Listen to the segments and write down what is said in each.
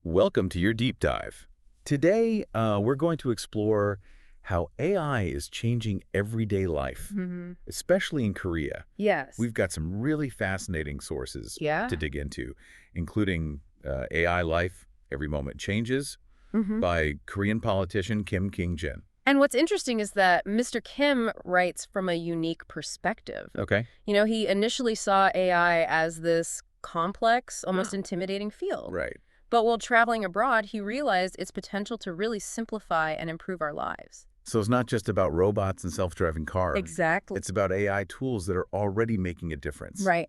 Welcome to your deep dive. Today, we're going to explore how AI is changing everyday life, especially in Korea. Yes. We've got some really fascinating sources Yeah. to dig into, including AI Life, Every Moment Changes by Korean politician Kim King-jin. And what's interesting is that Mr. Kim writes from a unique perspective. Okay. You know, he initially saw AI as this complex, almost intimidating field. Right. But while traveling abroad, he realized its potential to really simplify and improve our lives. So it's not just about robots and self-driving cars. Exactly. It's about AI tools that are already making a difference. Right.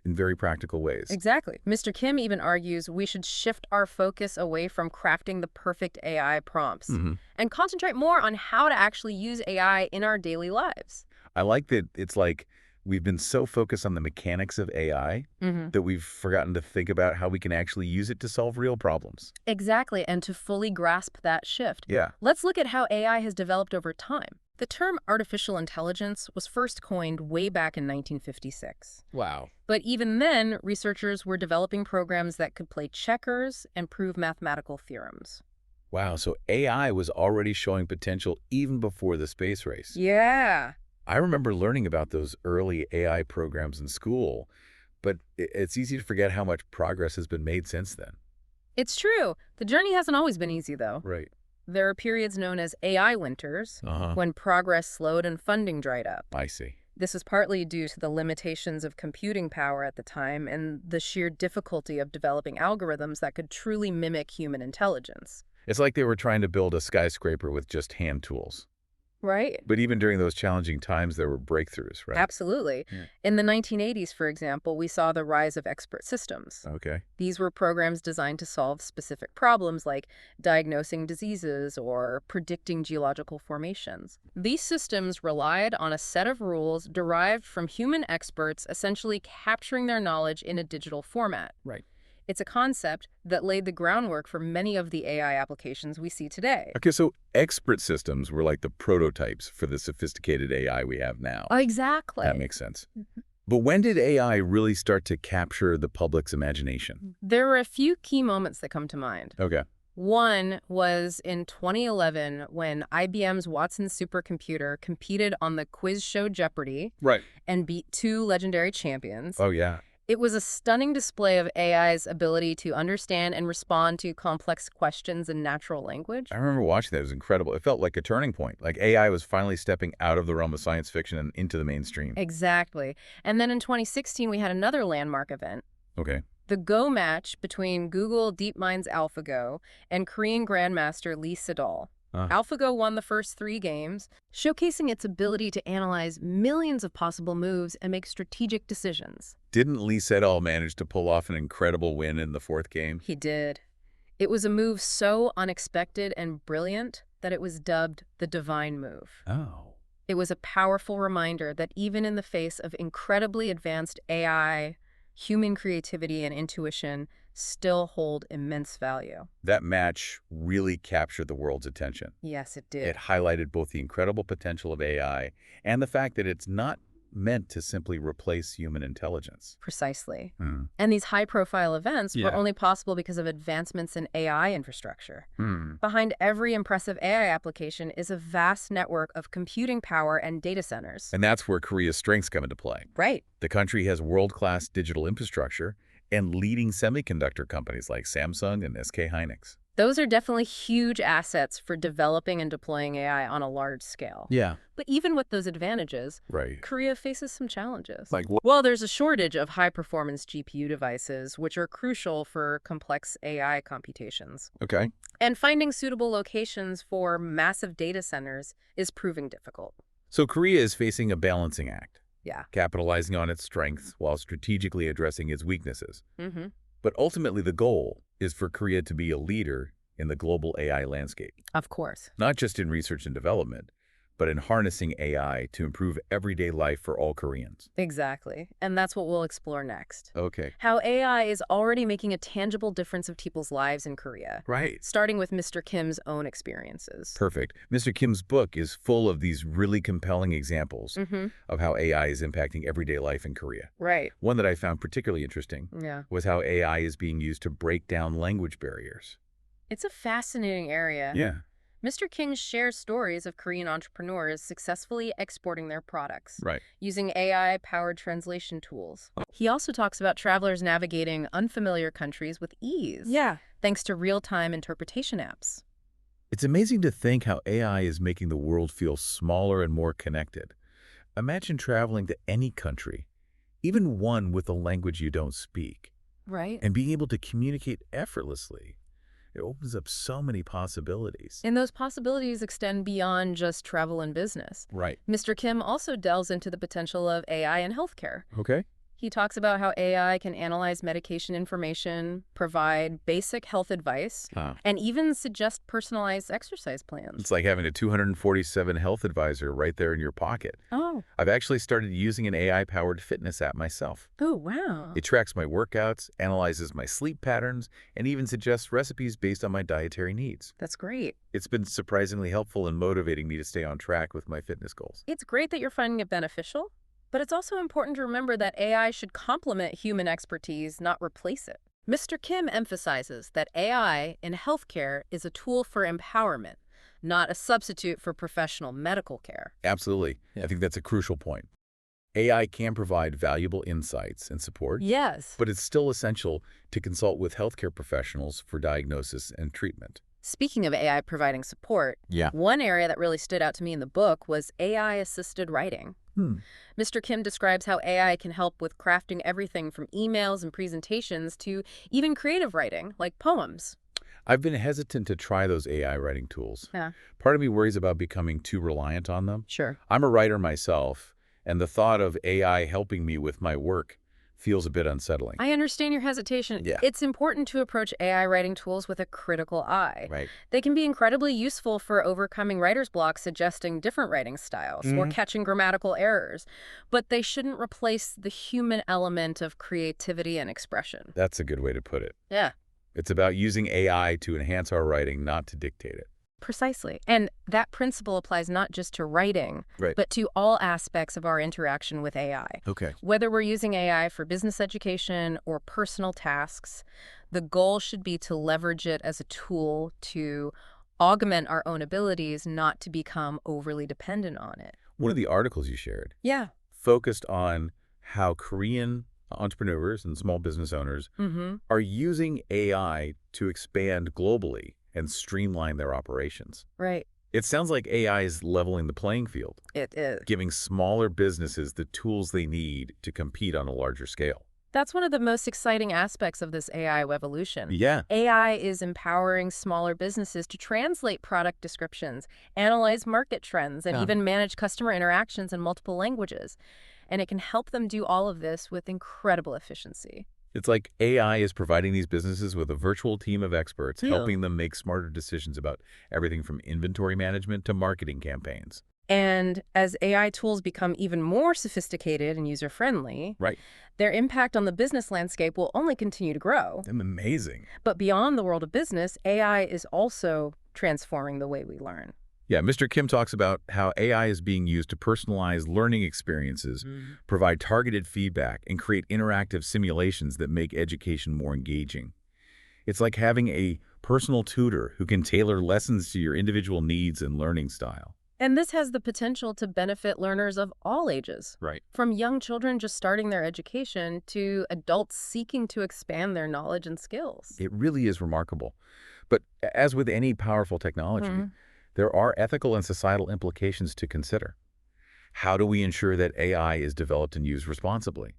In very practical ways. Exactly. Mr. Kim even argues we should shift our focus away from crafting the perfect AI prompts and concentrate more on how to actually use AI in our daily lives. I like that it's like we've been so focused on the mechanics of AI that we've forgotten to think about how we can actually use it to solve real problems. Exactly, and to fully grasp that shift. Yeah. Let's look at how AI has developed over time. The term artificial intelligence was first coined way back in 1956. Wow. But even then, researchers were developing programs that could play checkers and prove mathematical theorems. Wow, so AI was already showing potential even before the space race. Yeah. I remember learning about those early AI programs in school, but it's easy to forget how much progress has been made since then. It's true. The journey hasn't always been easy, though. Right. There are periods known as AI winters, when progress slowed and funding dried up. I see. This was partly due to the limitations of computing power at the time and the sheer difficulty of developing algorithms that could truly mimic human intelligence. It's like they were trying to build a skyscraper with just hand tools. Right? But even during those challenging times, there were breakthroughs, right? Absolutely. Yeah. In the 1980s, for example, we saw the rise of expert systems. Okay. These were programs designed to solve specific problems like diagnosing diseases or predicting geological formations. These systems relied on a set of rules derived from human experts, essentially capturing their knowledge in a digital format. Right. It's a concept that laid the groundwork for many of the AI applications we see today. Okay, so expert systems were like the prototypes for the sophisticated AI we have now. Exactly. That makes sense. But when did AI really start to capture the public's imagination? There were a few key moments that come to mind. Okay. One was in 2011 when IBM's Watson supercomputer competed on the quiz show Jeopardy! Right. And beat two legendary champions. Oh, yeah. It was a stunning display of AI's ability to understand and respond to complex questions in natural language. I remember watching that. It was incredible. It felt like a turning point. Like AI was finally stepping out of the realm of science fiction and into the mainstream. Exactly. And then in 2016, we had another landmark event. Okay. The Go match between Google DeepMind's AlphaGo and Korean Grandmaster Lee Sedol. AlphaGo won the first 3 games, showcasing its ability to analyze millions of possible moves and make strategic decisions. Didn't Lee Sedol manage to pull off an incredible win in the 4th game? He did. It was a move so unexpected and brilliant that it was dubbed the divine move. Oh. It was a powerful reminder that even in the face of incredibly advanced AI, human creativity and intuition still hold immense value. That match really captured the world's attention. Yes, it did. It highlighted both the incredible potential of AI and the fact that it's not meant to simply replace human intelligence. Precisely. And these high-profile events were only possible because of advancements in AI infrastructure. Behind every impressive AI application is a vast network of computing power and data centers. And that's where Korea's strengths come into play. Right. The country has world-class digital infrastructure and leading semiconductor companies like Samsung and SK Hynix. Those are definitely huge assets for developing and deploying AI on a large scale. Yeah. But even with those advantages, Right. Korea faces some challenges. Like what? Well, there's a shortage of high-performance GPU devices, which are crucial for complex AI computations. Okay. And finding suitable locations for massive data centers is proving difficult. So Korea is facing a balancing act. Yeah. Capitalizing on its strengths while strategically addressing its weaknesses. But ultimately, the goal is for Korea to be a leader in the global AI landscape, Of course. not just in research and development, but in harnessing AI to improve everyday life for all Koreans. Exactly. And that's what we'll explore next. Okay. How AI is already making a tangible difference of people's lives in Korea, Right. starting with Mr. Kim's own experiences. Perfect. Mr. Kim's book is full of these really compelling examples of how AI is impacting everyday life in Korea. Right. One that I found particularly interesting was how AI is being used to break down language barriers. It's a fascinating area. Yeah. Mr. King shares stories of Korean entrepreneurs successfully exporting their products Right. using AI-powered translation tools. He also talks about travelers navigating unfamiliar countries with ease, thanks to real-time interpretation apps. It's amazing to think how AI is making the world feel smaller and more connected. Imagine traveling to any country, even one with a language you don't speak, Right. and being able to communicate effortlessly. It opens up so many possibilities. And those possibilities extend beyond just travel and business. Right. Mr. Kim also delves into the potential of AI in healthcare. Okay. He talks about how AI can analyze medication information, provide basic health advice, and even suggest personalized exercise plans. It's like having a 247 health advisor right there in your pocket. Oh. I've actually started using an AI-powered fitness app myself. Oh, wow. It tracks my workouts, analyzes my sleep patterns, and even suggests recipes based on my dietary needs. That's great. It's been surprisingly helpful in motivating me to stay on track with my fitness goals. It's great that you're finding it beneficial, but it's also important to remember that AI should complement human expertise, not replace it. Mr. Kim emphasizes that AI in healthcare is a tool for empowerment, not a substitute for professional medical care. Absolutely. I think that's a crucial point. AI can provide valuable insights and support, Yes. but it's still essential to consult with healthcare professionals for diagnosis and treatment. Speaking of AI providing support, one area that really stood out to me in the book was AI-assisted writing. Mr. Kim describes how AI can help with crafting everything from emails and presentations to even creative writing, like poems. I've been hesitant to try those AI writing tools. Yeah. Part of me worries about becoming too reliant on them. Sure. I'm a writer myself, and the thought of AI helping me with my work feels a bit unsettling. I understand your hesitation. Yeah. It's important to approach AI writing tools with a critical eye. Right. They can be incredibly useful for overcoming writer's block, suggesting different writing styles, or catching grammatical errors. But they shouldn't replace the human element of creativity and expression. That's a good way to put it. Yeah. It's about using AI to enhance our writing, not to dictate it. Precisely. And that principle applies not just to writing, but to all aspects of our interaction with AI. Okay. Whether we're using AI for business education or personal tasks, the goal should be to leverage it as a tool to augment our own abilities, not to become overly dependent on it. One of the articles you shared focused on how Korean entrepreneurs and small business owners are using AI to expand globally and streamline their operations. Right. It sounds like AI is leveling the playing field, It is. giving smaller businesses the tools they need to compete on a larger scale. That's one of the most exciting aspects of this AI revolution. Yeah. AI is empowering smaller businesses to translate product descriptions, analyze market trends, and even manage customer interactions in multiple languages. And it can help them do all of this with incredible efficiency. It's like AI is providing these businesses with a virtual team of experts, helping them make smarter decisions about everything from inventory management to marketing campaigns. And as AI tools become even more sophisticated and user-friendly, their impact on the business landscape will only continue to grow. Amazing. But beyond the world of business, AI is also transforming the way we learn. Yeah, Mr. Kim talks about how AI is being used to personalize learning experiences, provide targeted feedback, and create interactive simulations that make education more engaging. It's like having a personal tutor who can tailor lessons to your individual needs and learning style. And this has the potential to benefit learners of all ages. Right. From young children just starting their education to adults seeking to expand their knowledge and skills. It really is remarkable. But as with any powerful technology, there are ethical and societal implications to consider. How do we ensure that AI is developed and used responsibly?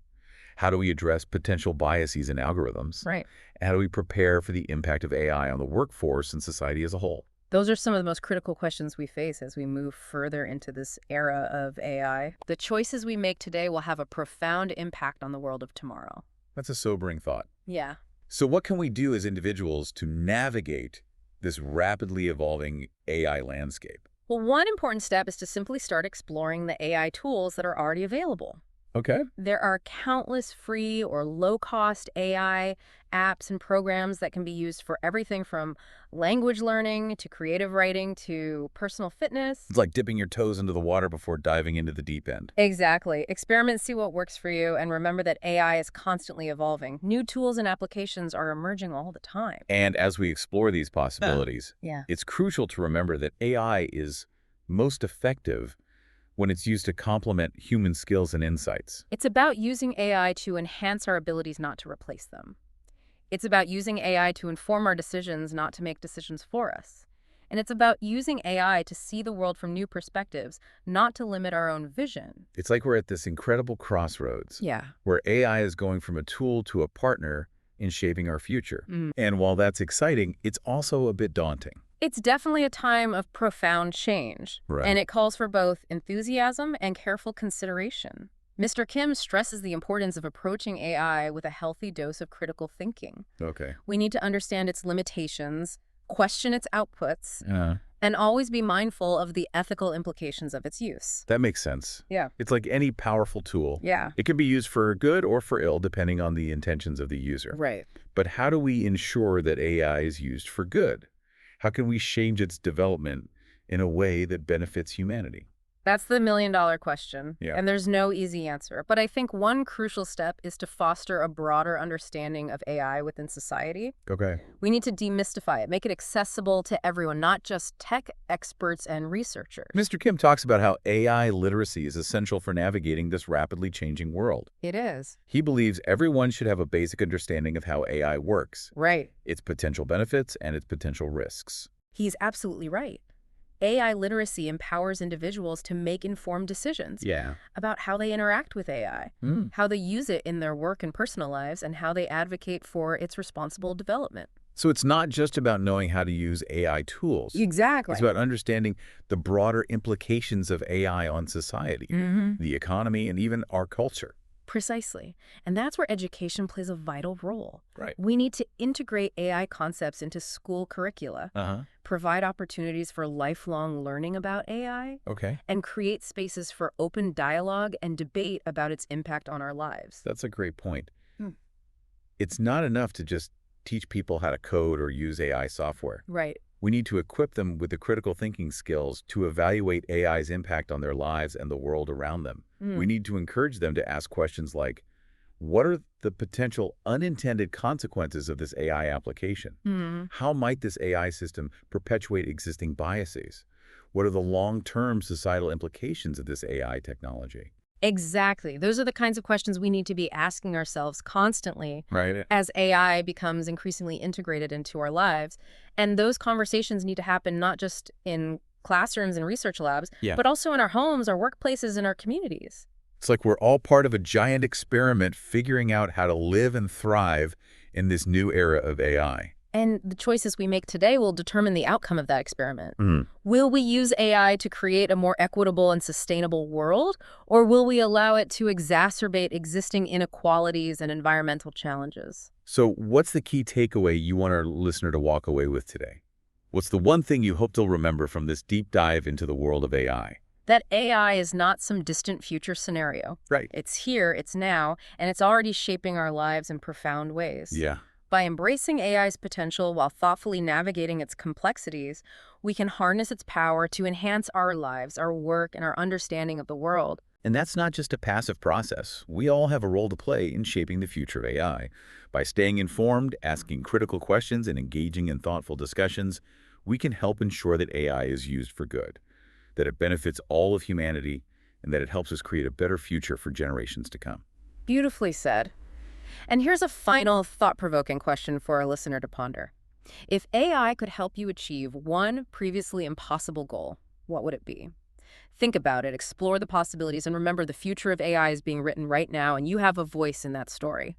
How do we address potential biases in algorithms? Right. And how do we prepare for the impact of AI on the workforce and society as a whole? Those are some of the most critical questions we face as we move further into this era of AI. The choices we make today will have a profound impact on the world of tomorrow. That's a sobering thought. Yeah. So what can we do as individuals to navigate this rapidly evolving AI landscape? Well, one important step is to simply start exploring the AI tools that are already available. Okay. There are countless free or low-cost AI apps and programs that can be used for everything from language learning to creative writing to personal fitness. It's like dipping your toes into the water before diving into the deep end. Exactly. Experiment, see what works for you, and remember that AI is constantly evolving. New tools and applications are emerging all the time. And as we explore these possibilities, it's crucial to remember that AI is most effective when it's used to complement human skills and insights. It's about using AI to enhance our abilities, not to replace them. It's about using AI to inform our decisions, not to make decisions for us. And it's about using AI to see the world from new perspectives, not to limit our own vision. It's like we're at this incredible crossroads Yeah. where AI is going from a tool to a partner in shaping our future. And while that's exciting, it's also a bit daunting. It's definitely a time of profound change, Right. and it calls for both enthusiasm and careful consideration. Mr. Kim stresses the importance of approaching AI with a healthy dose of critical thinking. Okay. We need to understand its limitations, question its outputs, Uh, and always be mindful of the ethical implications of its use. that makes sense. Yeah. It's like any powerful tool. Yeah. It can be used for good or for ill, depending on the intentions of the user. Right. But how do we ensure that AI is used for good? How can we change its development in a way that benefits humanity? That's the million-dollar question, Yeah. and there's no easy answer. But I think one crucial step is to foster a broader understanding of AI within society. Okay. We need to demystify it, make it accessible to everyone, not just tech experts and researchers. Mr. Kim talks about how AI literacy is essential for navigating this rapidly changing world. It is. He believes everyone should have a basic understanding of how AI works, Right. its potential benefits, and its potential risks. He's absolutely right. AI literacy empowers individuals to make informed decisions Yeah. about how they interact with AI, how they use it in their work and personal lives, and how they advocate for its responsible development. So it's not just about knowing how to use AI tools. Exactly. It's about understanding the broader implications of AI on society, the economy, and even our culture. Precisely. And that's where education plays a vital role. Right. We need to integrate AI concepts into school curricula, Uh-huh. provide opportunities for lifelong learning about AI, Okay. and create spaces for open dialogue and debate about its impact on our lives. That's a great point. Hmm. It's not enough to just teach people how to code or use AI software. Right. We need to equip them with the critical thinking skills to evaluate AI's impact on their lives and the world around them. We need to encourage them to ask questions like, what are the potential unintended consequences of this AI application? How might this AI system perpetuate existing biases? What are the long-term societal implications of this AI technology? Exactly. Those are the kinds of questions we need to be asking ourselves constantly Right. as AI becomes increasingly integrated into our lives. And those conversations need to happen not just in classrooms and research labs, but also in our homes, our workplaces, and our communities. It's like we're all part of a giant experiment figuring out how to live and thrive in this new era of AI. And the choices we make today will determine the outcome of that experiment. Will we use AI to create a more equitable and sustainable world, or will we allow it to exacerbate existing inequalities and environmental challenges? So what's the key takeaway you want our listener to walk away with today? What's the one thing you hope they'll remember from this deep dive into the world of AI? That AI is not some distant future scenario. Right. It's here, it's now, and it's already shaping our lives in profound ways. Yeah. By embracing AI's potential while thoughtfully navigating its complexities, we can harness its power to enhance our lives, our work, and our understanding of the world. And that's not just a passive process. We all have a role to play in shaping the future of AI. By staying informed, asking critical questions, and engaging in thoughtful discussions, we can help ensure that AI is used for good, that it benefits all of humanity, and that it helps us create a better future for generations to come. Beautifully said. And here's a final thought-provoking question for our listener to ponder. If AI could help you achieve one previously impossible goal, what would it be? Think about it, explore the possibilities, and remember the future of AI is being written right now, and you have a voice in that story.